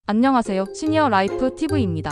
안녕하세요. 시니어 라이프 TV입니다.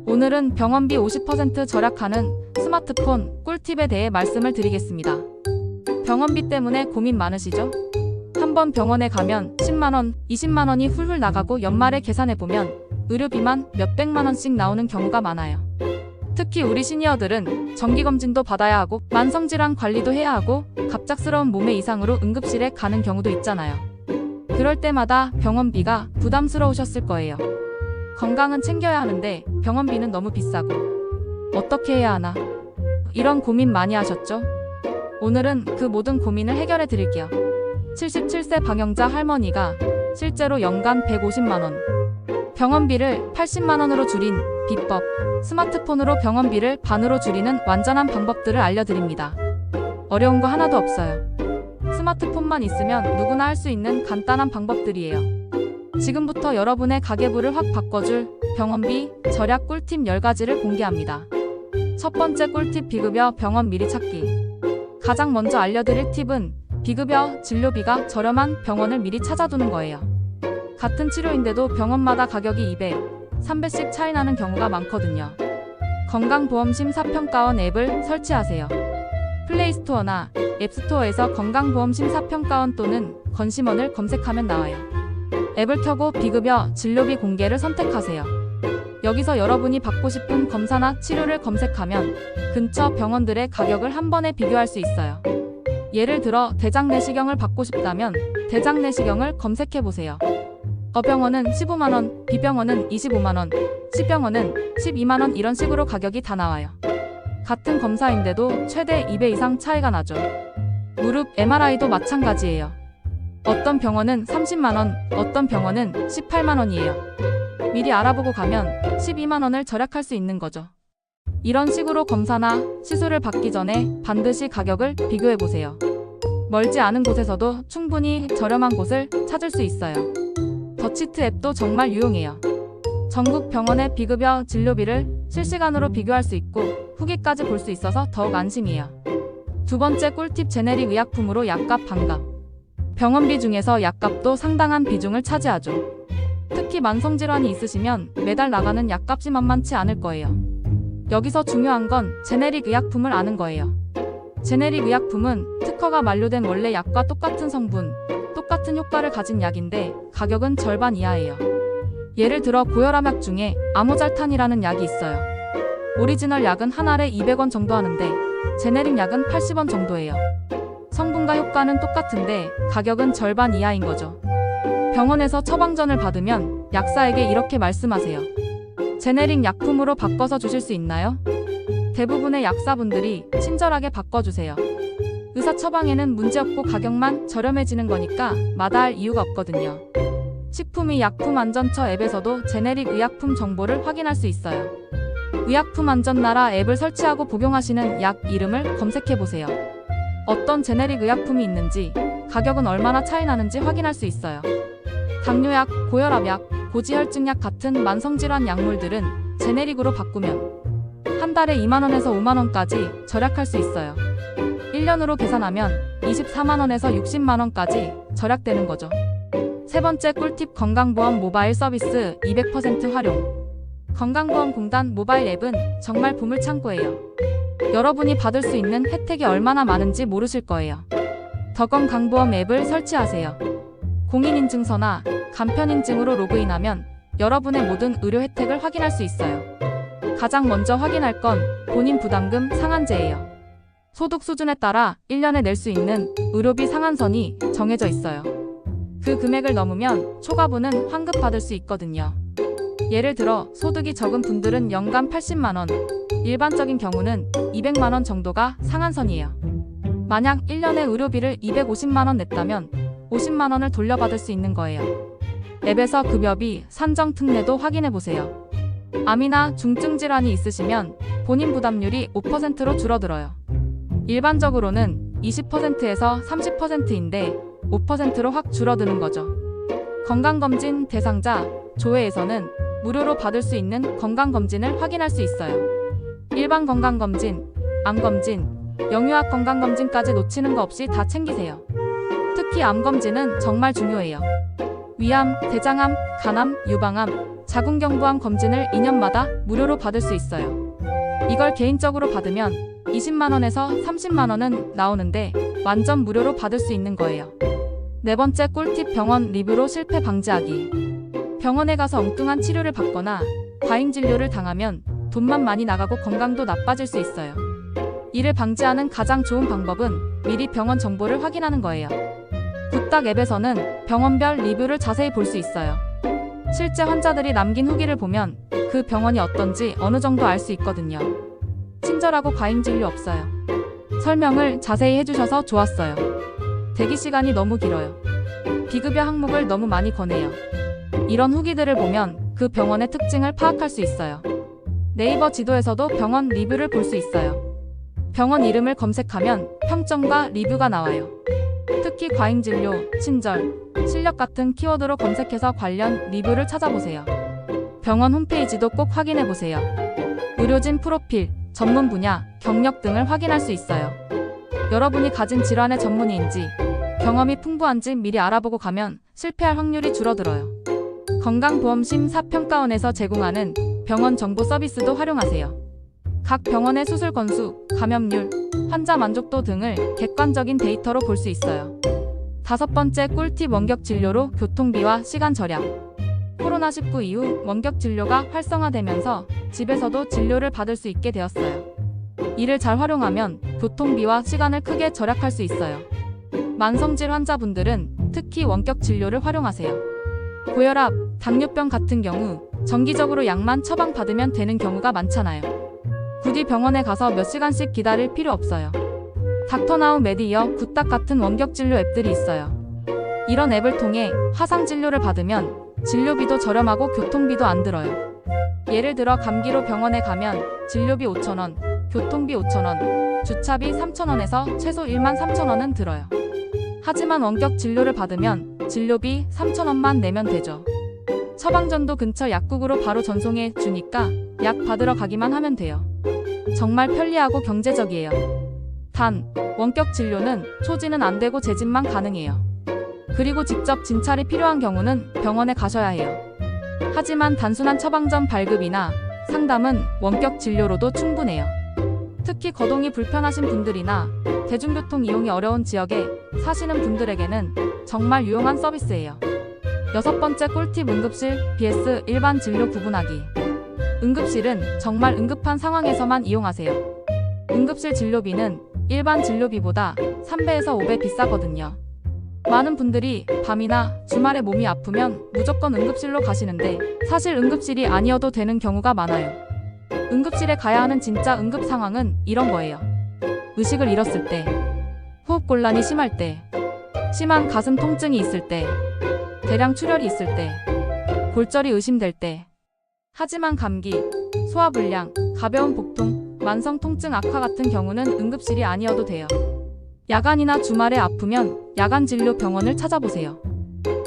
오늘은 병원비 50% 절약하는 스마트폰 꿀팁에 대해 말씀을 드리겠습니다. 병원비 때문에 고민 많으시죠? 한번 병원에 가면 10만원, 20만원이 훌훌 나가고 연말에 계산해보면 의료비만 몇백만원씩 나오는 경우가 많아요. 특히 우리 시니어들은 정기검진도 받아야 하고 만성질환 관리도 해야 하고 갑작스러운 몸의 이상으로 응급실에 가는 경우도 있잖아요. 그럴 때마다 병원비가 부담스러우셨을 거예요. 건강은 챙겨야 하는데 병원비는 너무 비싸고 어떻게 해야 하나? 이런 고민 많이 하셨죠? 오늘은 그 모든 고민을 해결해 드릴게요. 77세 방영자 할머니가 실제로 연간 150만원, 병원비를 80만원으로 줄인 비법, 스마트폰으로 병원비를 반으로 줄이는 완전한 방법들을 알려드립니다. 어려운 거 하나도 없어요. 스마트폰만 있으면 누구나 할 수 있는 간단한 방법들이에요. 지금부터 여러분의 가계부를 확 바꿔줄 병원비 절약 꿀팁 10가지를 공개합니다. 첫 번째 꿀팁, 비급여 병원 미리 찾기. 가장 먼저 알려드릴 팁은 비급여 진료비가 저렴한 병원을 미리 찾아두는 거예요. 같은 치료인데도 병원마다 가격이 200, 300씩 차이 나는 경우가 많거든요. 건강보험심사평가원 앱을 설치하세요. 플레이스토어나 앱스토어에서 건강보험심사평가원 또는 건심원을 검색하면 나와요. 앱을 켜고 비급여 진료비 공개를 선택하세요. 여기서 여러분이 받고 싶은 검사나 치료를 검색하면 근처 병원들의 가격을 한 번에 비교할 수 있어요. 예를 들어 대장 내시경을 받고 싶다면 대장 내시경을 검색해보세요. A병원은 15만원, B병원은 25만원, C병원은 12만원 이런 식으로 가격이 다 나와요. 같은 검사인데도 최대 2배 이상 차이가 나죠. 무릎 MRI도 마찬가지예요. 어떤 병원은 30만원, 어떤 병원은 18만원이에요. 미리 알아보고 가면 12만원을 절약할 수 있는 거죠. 이런 식으로 검사나 시술을 받기 전에 반드시 가격을 비교해보세요. 멀지 않은 곳에서도 충분히 저렴한 곳을 찾을 수 있어요. 더치트 앱도 정말 유용해요. 전국 병원의 비급여 진료비를 실시간으로 비교할 수 있고 후기까지 볼 수 있어서 더욱 안심이에요. 두 번째 꿀팁, 제네릭 의약품으로 약값 반값. 병원비 중에서 약값도 상당한 비중을 차지하죠. 특히 만성질환이 있으시면 매달 나가는 약값이 만만치 않을 거예요. 여기서 중요한 건 제네릭 의약품을 아는 거예요. 제네릭 의약품은 특허가 만료된 원래 약과 똑같은 성분, 똑같은 효과를 가진 약인데 가격은 절반 이하예요. 예를 들어 고혈압약 중에 아모잘탄이라는 약이 있어요. 오리지널 약은 한 알에 200원 정도 하는데 제네릭 약은 80원 정도예요. 성분과 효과는 똑같은데 가격은 절반 이하인 거죠. 병원에서 처방전을 받으면 약사에게 이렇게 말씀하세요. 제네릭 약품으로 바꿔서 주실 수 있나요? 대부분의 약사분들이 친절하게 바꿔주세요. 의사 처방에는 문제없고 가격만 저렴해지는 거니까 마다할 이유가 없거든요. 식품의약품안전처 앱에서도 제네릭 의약품 정보를 확인할 수 있어요. 의약품안전나라 앱을 설치하고 복용하시는 약 이름을 검색해보세요. 어떤 제네릭 의약품이 있는지, 가격은 얼마나 차이 나는지 확인할 수 있어요. 당뇨약, 고혈압약, 고지혈증약 같은 만성질환 약물들은 제네릭으로 바꾸면 한 달에 2만원에서 5만원까지 절약할 수 있어요. 1년으로 계산하면 24만원에서 60만원까지 절약되는 거죠. 세 번째 꿀팁, 건강보험 모바일 서비스 200% 활용. 건강보험공단 모바일 앱은 정말 보물창고예요. 여러분이 받을 수 있는 혜택이 얼마나 많은지 모르실 거예요. 더건강보험 앱을 설치하세요. 공인인증서나 간편인증으로 로그인하면 여러분의 모든 의료 혜택을 확인할 수 있어요. 가장 먼저 확인할 건 본인 부담금 상한제예요. 소득 수준에 따라 1년에 낼 수 있는 의료비 상한선이 정해져 있어요. 그 금액을 넘으면 초과분은 환급받을 수 있거든요. 예를 들어 소득이 적은 분들은 연간 80만원, 일반적인 경우는 200만원 정도가 상한선이에요. 만약 1년에 의료비를 250만원 냈다면 50만원을 돌려받을 수 있는 거예요. 앱에서 급여비 산정 특례도 확인해보세요. 암이나 중증 질환이 있으시면 본인 부담률이 5%로 줄어들어요. 일반적으로는 20%에서 30%인데 5%로 확 줄어드는 거죠. 건강검진 대상자 조회에서는 무료로 받을 수 있는 건강검진을 확인할 수 있어요. 일반 건강검진, 암검진, 영유아 건강검진까지 놓치는 거 없이 다 챙기세요. 특히 암검진은 정말 중요해요. 위암, 대장암, 간암, 유방암, 자궁경부암 검진을 2년마다 무료로 받을 수 있어요. 이걸 개인적으로 받으면 20만원에서 30만원은 나오는데 완전 무료로 받을 수 있는 거예요. 네 번째 꿀팁, 병원 리뷰로 실패 방지하기. 병원에 가서 엉뚱한 치료를 받거나 과잉 진료를 당하면 돈만 많이 나가고 건강도 나빠질 수 있어요. 이를 방지하는 가장 좋은 방법은 미리 병원 정보를 확인하는 거예요. 굿닥 앱에서는 병원별 리뷰를 자세히 볼 수 있어요. 실제 환자들이 남긴 후기를 보면 그 병원이 어떤지 어느 정도 알 수 있거든요. 친절하고 과잉 진료 없어요. 설명을 자세히 해주셔서 좋았어요. 대기 시간이 너무 길어요. 비급여 항목을 너무 많이 거네요. 이런 후기들을 보면 그 병원의 특징을 파악할 수 있어요. 네이버 지도에서도 병원 리뷰를 볼 수 있어요. 병원 이름을 검색하면 평점과 리뷰가 나와요. 특히 과잉 진료, 친절, 실력 같은 키워드로 검색해서 관련 리뷰를 찾아보세요. 병원 홈페이지도 꼭 확인해 보세요. 의료진 프로필, 전문 분야, 경력 등을 확인할 수 있어요. 여러분이 가진 질환의 전문의인지 경험이 풍부한지 미리 알아보고 가면 실패할 확률이 줄어들어요. 건강보험심사평가원에서 제공하는 병원 정보 서비스도 활용하세요. 각 병원의 수술 건수, 감염률, 환자 만족도 등을 객관적인 데이터로 볼 수 있어요. 다섯 번째 꿀팁, 원격 진료로 교통비와 시간 절약. 코로나19 이후 원격 진료가 활성화되면서 집에서도 진료를 받을 수 있게 되었어요. 이를 잘 활용하면 교통비와 시간을 크게 절약할 수 있어요. 만성질 환자분들은 특히 원격 진료를 활용하세요. 고혈압, 당뇨병 같은 경우 정기적으로 약만 처방받으면 되는 경우가 많잖아요. 굳이 병원에 가서 몇 시간씩 기다릴 필요 없어요. 닥터나우, 메디어, 굿닥 같은 원격 진료 앱들이 있어요. 이런 앱을 통해 화상 진료를 받으면 진료비도 저렴하고 교통비도 안 들어요. 예를 들어 감기로 병원에 가면 진료비 5,000원, 교통비 5,000원, 주차비 3,000원에서 최소 13,000원은 들어요. 하지만 원격 진료를 받으면 진료비 3,000원만 내면 되죠. 처방전도 근처 약국으로 바로 전송해 주니까 약 받으러 가기만 하면 돼요. 정말 편리하고 경제적이에요. 단, 원격 진료는 초진은 안 되고 재진만 가능해요. 그리고 직접 진찰이 필요한 경우는 병원에 가셔야 해요. 하지만 단순한 처방전 발급이나 상담은 원격 진료로도 충분해요. 특히 거동이 불편하신 분들이나 대중교통 이용이 어려운 지역에 사시는 분들에게는 정말 유용한 서비스예요. 여섯 번째 꿀팁, 응급실 vs 일반 진료 구분하기. 응급실은 정말 응급한 상황에서만 이용하세요. 응급실 진료비는 일반 진료비보다 3배에서 5배 비싸거든요. 많은 분들이 밤이나 주말에 몸이 아프면 무조건 응급실로 가시는데 사실 응급실이 아니어도 되는 경우가 많아요. 응급실에 가야 하는 진짜 응급 상황은 이런 거예요. 의식을 잃었을 때, 호흡곤란이 심할 때, 심한 가슴 통증이 있을 때, 대량 출혈이 있을 때, 골절이 의심될 때. 하지만 감기, 소화불량, 가벼운 복통, 만성 통증 악화 같은 경우는 응급실이 아니어도 돼요. 야간이나 주말에 아프면 야간 진료 병원을 찾아보세요.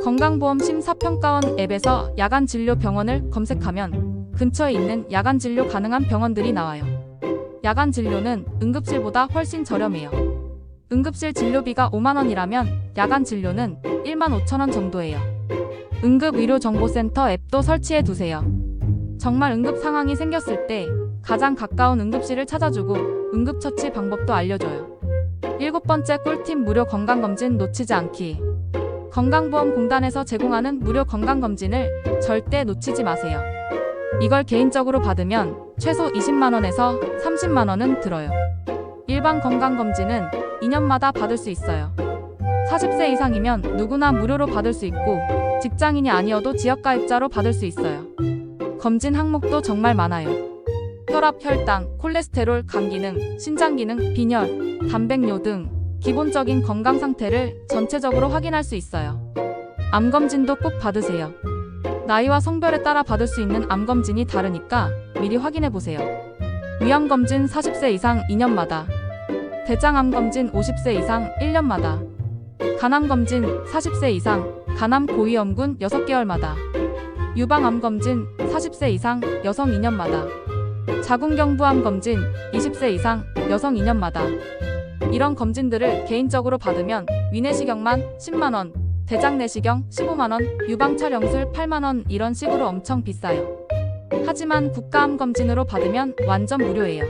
건강보험 심사평가원 앱에서 야간 진료 병원을 검색하면 근처에 있는 야간 진료 가능한 병원들이 나와요. 야간 진료는 응급실보다 훨씬 저렴해요. 응급실 진료비가 5만원이라면 야간 진료는 15,000원 정도예요. 응급의료정보센터 앱도 설치해 두세요. 정말 응급 상황이 생겼을 때 가장 가까운 응급실을 찾아주고 응급처치 방법도 알려줘요. 일곱 번째 꿀팁, 무료 건강검진 놓치지 않기. 건강보험공단에서 제공하는 무료 건강검진을 절대 놓치지 마세요. 이걸 개인적으로 받으면 최소 20만원에서 30만원은 들어요. 일반 건강검진은 2년마다 받을 수 있어요. 40세 이상이면 누구나 무료로 받을 수 있고 직장인이 아니어도 지역가입자로 받을 수 있어요. 검진 항목도 정말 많아요. 혈압, 혈당, 콜레스테롤, 간 기능, 신장 기능, 빈혈, 단백뇨 등 기본적인 건강 상태를 전체적으로 확인할 수 있어요. 암검진도 꼭 받으세요. 나이와 성별에 따라 받을 수 있는 암검진이 다르니까 미리 확인해 보세요. 위암검진 40세 이상 2년마다, 대장암검진 50세 이상 1년마다, 간암검진 40세 이상, 간암 고위험군 6개월마다, 유방암검진 40세 이상 여성 2년마다, 자궁경부암 검진 20세 이상 여성 2년마다. 이런 검진들을 개인적으로 받으면 위내시경만 10만원, 대장 내시경 15만원, 유방철영술 8만원 이런 식으로 엄청 비싸요. 하지만 국가암검진으로 받으면 완전 무료예요.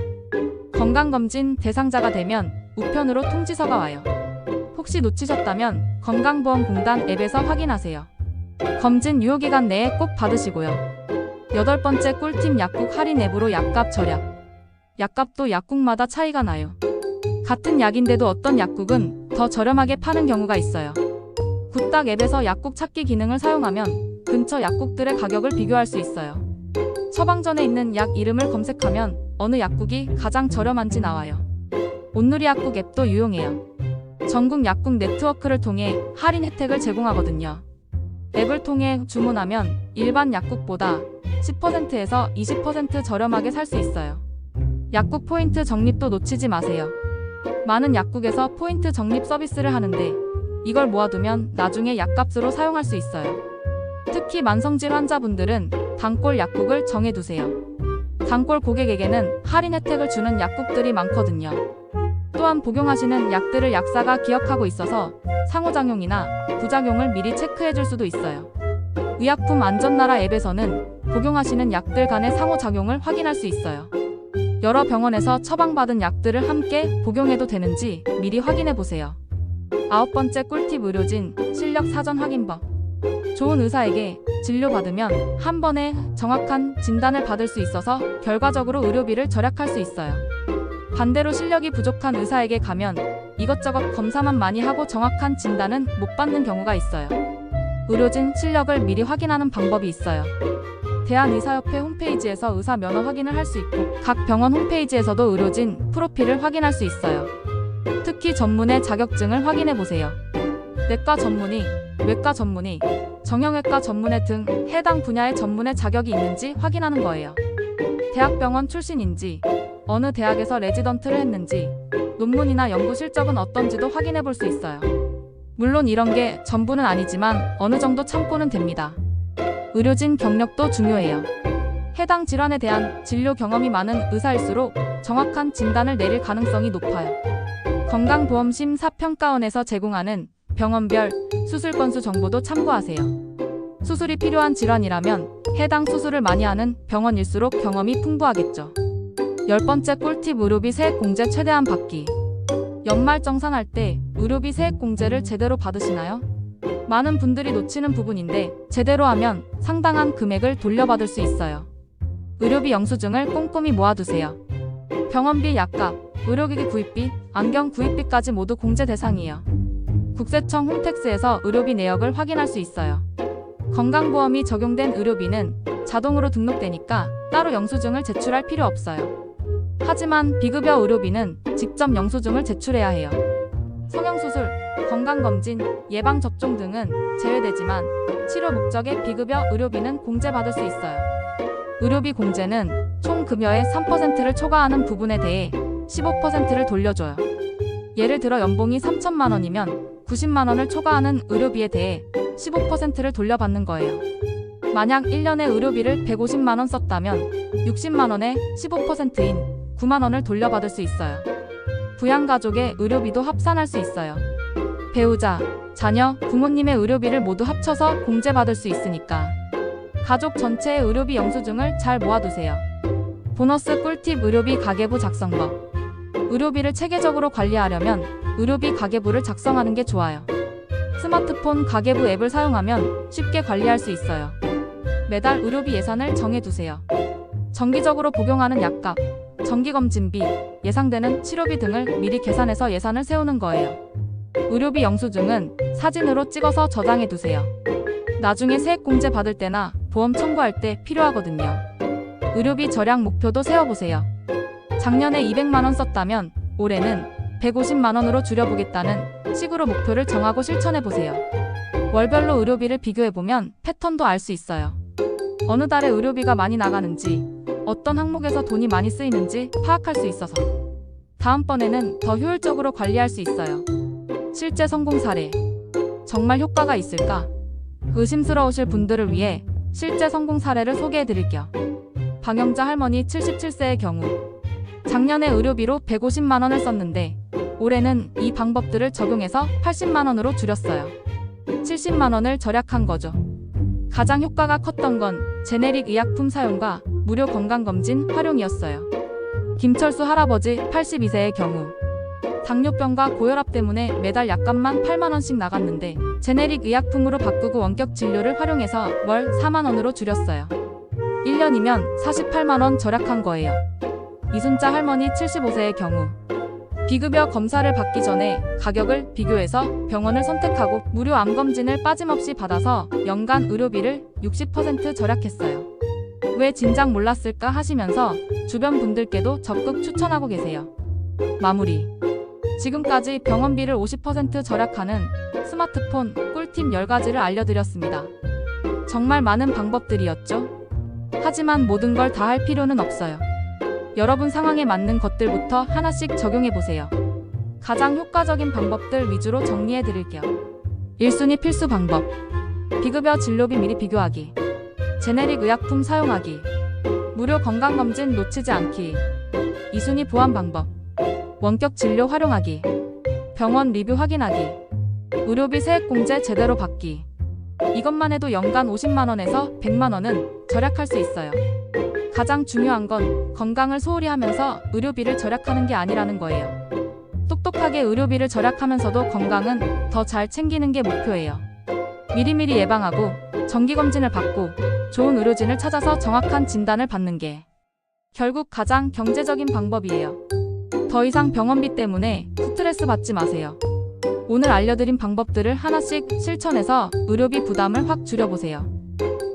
건강검진 대상자가 되면 우편으로 통지서가 와요. 혹시 놓치셨다면 건강보험공단 앱에서 확인하세요. 검진 유효기간 내에 꼭 받으시고요. 8번째 꿀팁 약국 할인 앱으로 약값 절약. 약값도 약국마다 차이가 나요. 같은 약인데도 어떤 약국은 더 저렴하게 파는 경우가 있어요. 굿딱 앱에서 약국 찾기 기능을 사용하면 근처 약국들의 가격을 비교할 수 있어요. 처방전에 있는 약 이름을 검색하면 어느 약국이 가장 저렴한지 나와요. 온누리 약국 앱도 유용해요. 전국 약국 네트워크를 통해 할인 혜택을 제공하거든요. 앱을 통해 주문하면 일반 약국보다 10%에서 20% 저렴하게 살 수 있어요. 약국 포인트 적립도 놓치지 마세요. 많은 약국에서 포인트 적립 서비스를 하는데 이걸 모아두면 나중에 약값으로 사용할 수 있어요. 특히 만성질 환자분들은 단골 약국을 정해두세요. 단골 고객에게는 할인 혜택을 주는 약국들이 많거든요. 또한 복용하시는 약들을 약사가 기억하고 있어서 상호작용이나 부작용을 미리 체크해줄 수도 있어요. 의약품 안전나라 앱에서는 복용하시는 약들 간의 상호작용을 확인할 수 있어요. 여러 병원에서 처방받은 약들을 함께 복용해도 되는지 미리 확인해보세요. 9번째 꿀팁 의료진 실력 사전 확인법. 좋은 의사에게 진료받으면 한 번에 정확한 진단을 받을 수 있어서 결과적으로 의료비를 절약할 수 있어요. 반대로 실력이 부족한 의사에게 가면 이것저것 검사만 많이 하고 정확한 진단은 못 받는 경우가 있어요. 의료진 실력을 미리 확인하는 방법이 있어요. 대한의사협회 홈페이지에서 의사 면허 확인을 할 수 있고 각 병원 홈페이지에서도 의료진 프로필을 확인할 수 있어요. 특히 전문의 자격증을 확인해보세요. 내과 전문의, 외과 전문의, 정형외과 전문의 등 해당 분야의 전문의 자격이 있는지 확인하는 거예요. 대학병원 출신인지, 어느 대학에서 레지던트를 했는지, 논문이나 연구 실적은 어떤지도 확인해 볼 수 있어요. 물론 이런 게 전부는 아니지만 어느 정도 참고는 됩니다. 의료진 경력도 중요해요. 해당 질환에 대한 진료 경험이 많은 의사일수록 정확한 진단을 내릴 가능성이 높아요. 건강보험 심사평가원에서 제공하는 병원별 수술 건수 정보도 참고하세요. 수술이 필요한 질환이라면 해당 수술을 많이 하는 병원일수록 경험이 풍부하겠죠. 10번째 꿀팁 의료비 세액공제 최대한 받기. 연말정산할 때 의료비 세액공제를 제대로 받으시나요? 많은 분들이 놓치는 부분인데 제대로 하면 상당한 금액을 돌려받을 수 있어요. 의료비 영수증을 꼼꼼히 모아두세요. 병원비, 약값, 의료기기 구입비, 안경 구입비까지 모두 공제 대상이에요. 국세청 홈택스에서 의료비 내역을 확인할 수 있어요. 건강보험이 적용된 의료비는 자동으로 등록되니까 따로 영수증을 제출할 필요 없어요. 하지만 비급여 의료비는 직접 영수증을 제출해야 해요. 성형수술, 건강검진, 예방접종 등은 제외되지만 치료 목적의 비급여 의료비는 공제받을 수 있어요. 의료비 공제는 총 급여의 3%를 초과하는 부분에 대해 15%를 돌려줘요. 예를 들어 연봉이 3천만 원이면 90만 원을 초과하는 의료비에 대해 15%를 돌려받는 거예요. 만약 1년에 의료비를 150만 원 썼다면 60만 원에 15%인 9만 원을 돌려받을 수 있어요. 부양가족의 의료비도 합산할 수 있어요. 배우자, 자녀, 부모님의 의료비를 모두 합쳐서 공제받을 수 있으니까 가족 전체의 의료비 영수증을 잘 모아두세요. 보너스 꿀팁 의료비 가계부 작성법. 의료비를 체계적으로 관리하려면 의료비 가계부를 작성하는 게 좋아요. 스마트폰 가계부 앱을 사용하면 쉽게 관리할 수 있어요. 매달 의료비 예산을 정해두세요. 정기적으로 복용하는 약값, 정기검진비, 예상되는 치료비 등을 미리 계산해서 예산을 세우는 거예요. 의료비 영수증은 사진으로 찍어서 저장해두세요. 나중에 세액공제 받을 때나 보험 청구할 때 필요하거든요. 의료비 절약 목표도 세워보세요. 작년에 200만 원 썼다면 올해는 150만 원으로 줄여보겠다는 식으로 목표를 정하고 실천해보세요. 월별로 의료비를 비교해보면 패턴도 알 수 있어요. 어느 달에 의료비가 많이 나가는지, 어떤 항목에서 돈이 많이 쓰이는지 파악할 수 있어서 다음번에는 더 효율적으로 관리할 수 있어요. 실제 성공 사례. 정말 효과가 있을까? 의심스러우실 분들을 위해 실제 성공 사례를 소개해드릴게요. 방영자 할머니 77세의 경우 작년에 의료비로 150만 원을 썼는데 올해는 이 방법들을 적용해서 80만 원으로 줄였어요. 70만 원을 절약한 거죠. 가장 효과가 컸던 건 제네릭 의약품 사용과 무료 건강검진 활용이었어요. 김철수 할아버지 82세의 경우 당뇨병과 고혈압 때문에 매달 약값만 8만 원씩 나갔는데 제네릭 의약품으로 바꾸고 원격 진료를 활용해서 월 4만 원으로 줄였어요. 1년이면 48만 원 절약한 거예요. 이순자 할머니 75세의 경우 비급여 검사를 받기 전에 가격을 비교해서 병원을 선택하고 무료 암검진을 빠짐없이 받아서 연간 의료비를 60% 절약했어요. 왜 진작 몰랐을까 하시면서 주변 분들께도 적극 추천하고 계세요. 마무리. 지금까지 병원비를 50% 절약하는 스마트폰 꿀팁 10가지를 알려드렸습니다. 정말 많은 방법들이었죠? 하지만 모든 걸 다 할 필요는 없어요. 여러분 상황에 맞는 것들부터 하나씩 적용해보세요. 가장 효과적인 방법들 위주로 정리해드릴게요. 1순위 필수 방법. 비급여 진료비 미리 비교하기. 제네릭 의약품 사용하기. 무료 건강검진 놓치지 않기. 2순위 보완 방법. 원격 진료 활용하기. 병원 리뷰 확인하기. 의료비 세액공제 제대로 받기. 이것만 해도 연간 50만 원에서 100만 원은 절약할 수 있어요. 가장 중요한 건 건강을 소홀히 하면서 의료비를 절약하는 게 아니라는 거예요. 똑똑하게 의료비를 절약하면서도 건강은 더 잘 챙기는 게 목표예요. 미리미리 예방하고 정기검진을 받고 좋은 의료진을 찾아서 정확한 진단을 받는 게 결국 가장 경제적인 방법이에요. 더 이상 병원비 때문에 스트레스 받지 마세요. 오늘 알려드린 방법들을 하나씩 실천해서 의료비 부담을 확 줄여보세요.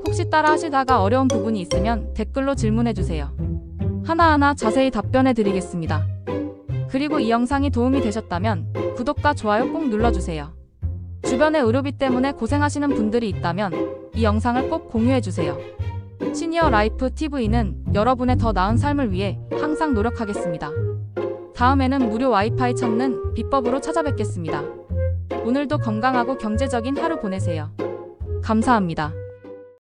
혹시 따라 하시다가 어려운 부분이 있으면 댓글로 질문해주세요. 하나하나 자세히 답변해 드리겠습니다. 그리고 이 영상이 도움이 되셨다면 구독과 좋아요 꼭 눌러주세요. 주변에 의료비 때문에 고생하시는 분들이 있다면 이 영상을 꼭 공유해주세요. 시니어 라이프 TV는 여러분의 더 나은 삶을 위해 항상 노력하겠습니다. 다음에는 무료 와이파이 찾는 비법으로 찾아뵙겠습니다. 오늘도 건강하고 경제적인 하루 보내세요. 감사합니다.